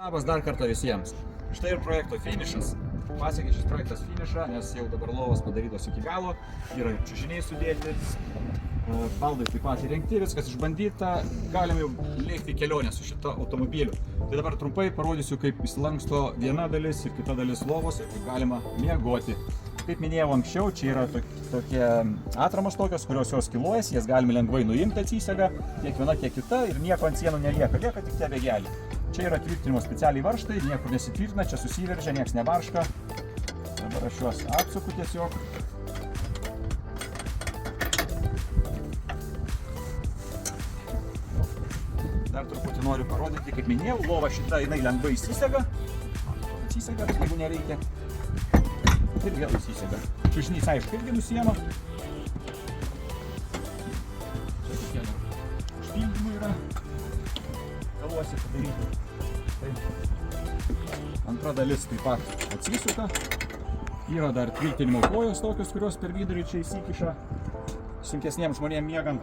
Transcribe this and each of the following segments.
Labas dar kartą visiems. Štai ir projekto finišas. Pasiekė šis projektas finišą, nes jau dabar lovos padarytos iki galo. Yra čiužiniai sudėti, baldai taip pat įrengti, viskas išbandyta. Galim jau lėkti kelionę su šito automobiliu. Tai dabar trumpai parodysiu, kaip įsilanksto viena dalis ir kita dalis lovos ir kaip galima miegoti. Kaip minėjau anksčiau, čia yra tokie atramos tokios, kurios jos kiluojasi, jas galime lengvai nuimti atsisega, tiek viena, tiek kita ir nieko ant sienų nelieka, lieka tik tie bėgeliai. Čia yra tvirtinimo specialiai varžtai, niekur nesitvirtina, čia susiveržia, nieks nebarška. Dabar aš juos atsuku tiesiog. Dar truputį noriu parodyti, kaip minėjau, lova šita jinai lengvai įsisega, jeigu nereikia. Ir vėl įsisega. Čiužinys, aišku, irgi nusiema. Čia tokie dar užpildymai yra. Galuosi padaryti. Antra dalis taip pat atsisuka. Yra dar tvirtinimo kojos tokios, kurios per vidurį čia įsikiša. Sunkesniems žmonėms miegant.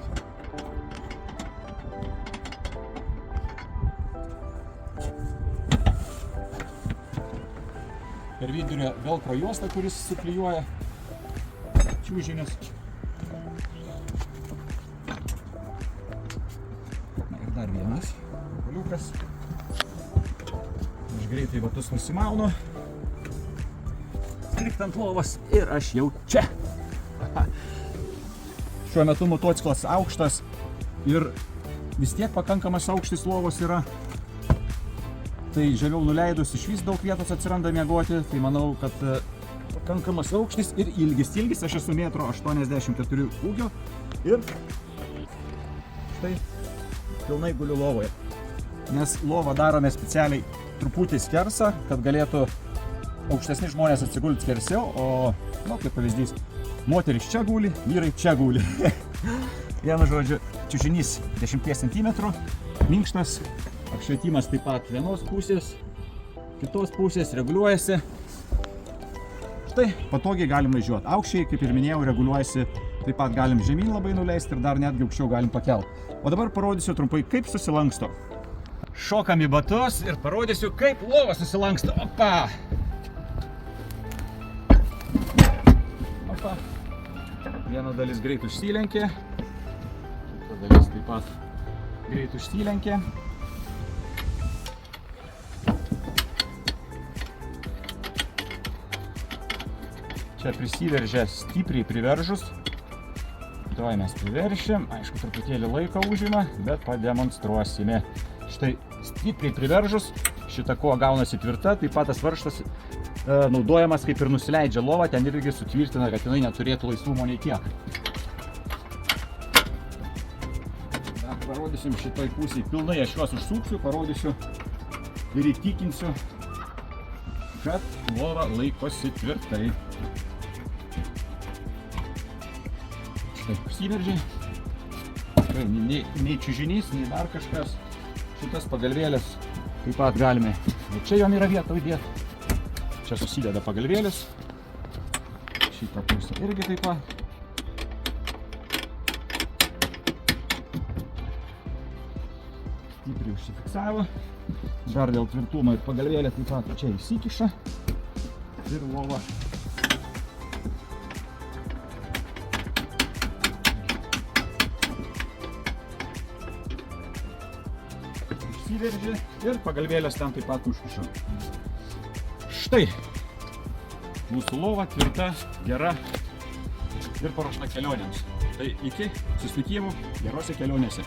Per vidurį velcro juosta, kuris suklijuoja čiužinius. Na ir dar vienas galiukas. Aš greitai batus nusimaunu. Strikt ant lovos ir aš jau čia. Šiuo metu motociklas aukštas ir vis tiek pakankamas aukštis lovos yra. Tai žemiau nuleidus iš vis daug vietos atsiranda miegoti, tai manau, kad pakankamas aukštis ir ilgis. Ilgis aš esu 1,84 m ūgio ir štai pilnai guliu lovoje. Nes lovą darome specialiai truputį skersą, kad galėtų aukštesni žmonės atsigulti skersiau, o, kaip pavyzdys, moteris čia guli, vyrai čia guli. Vienu žodžiu, čiužinys 10 cm, minkštas. Apšvietimas taip pat vienos pusės, kitos pusės reguliuojasi. Štai, patogiai galim važiuoti. Aukščiai, kaip ir minėjau, reguliuojasi. Taip pat galim žemyn labai nuleisti ir dar netgi aukščiau galim pakelti. O dabar parodysiu trumpai, kaip susilanksto. Šokam į batus ir parodysiu, kaip lova susilanksto. Opa! Opa! Viena dalis greit užsilenkė. Kita dalis taip pat greit užsilenkė. Čia prisiveržia stipriai priveržus. Tuoj mes priveršim. Aišku, truputėlį laiko užima, bet pademonstruosime. Štai stipriai priveržus. Šita koja gaunasi tvirta. Taip pat tas varžtas naudojamas kaip ir nusileidžia lova. Ten irgi sutvirtina, kad jinai neturėtų laisvumo nei kiek. Dar parodysim šitoj pusėj. Pilnai aš juos užsuksiu, parodysiu ir įtikinsiu, kad lova laikosi tvirtai. Štai užsiveržė. Nei čiužinys, nei dar kažkas. Šitas pagalvėlės taip pat galime. Ir čia jom yra vieta įdėti. Čia susideda pagalvėlės. Šitą pusę irgi taip pat. Stipriai užsifiksavo. Dar dėl tvirtumo ir pagalvėlė taip pat čia įsikiša. Ir lova. Įsiveržė ir pagalvėlės ten taip pat užkiša. Štai mūsų lova tvirta, gera ir paruošta kelionėms. Tai iki susitikimų gerose kelionėse.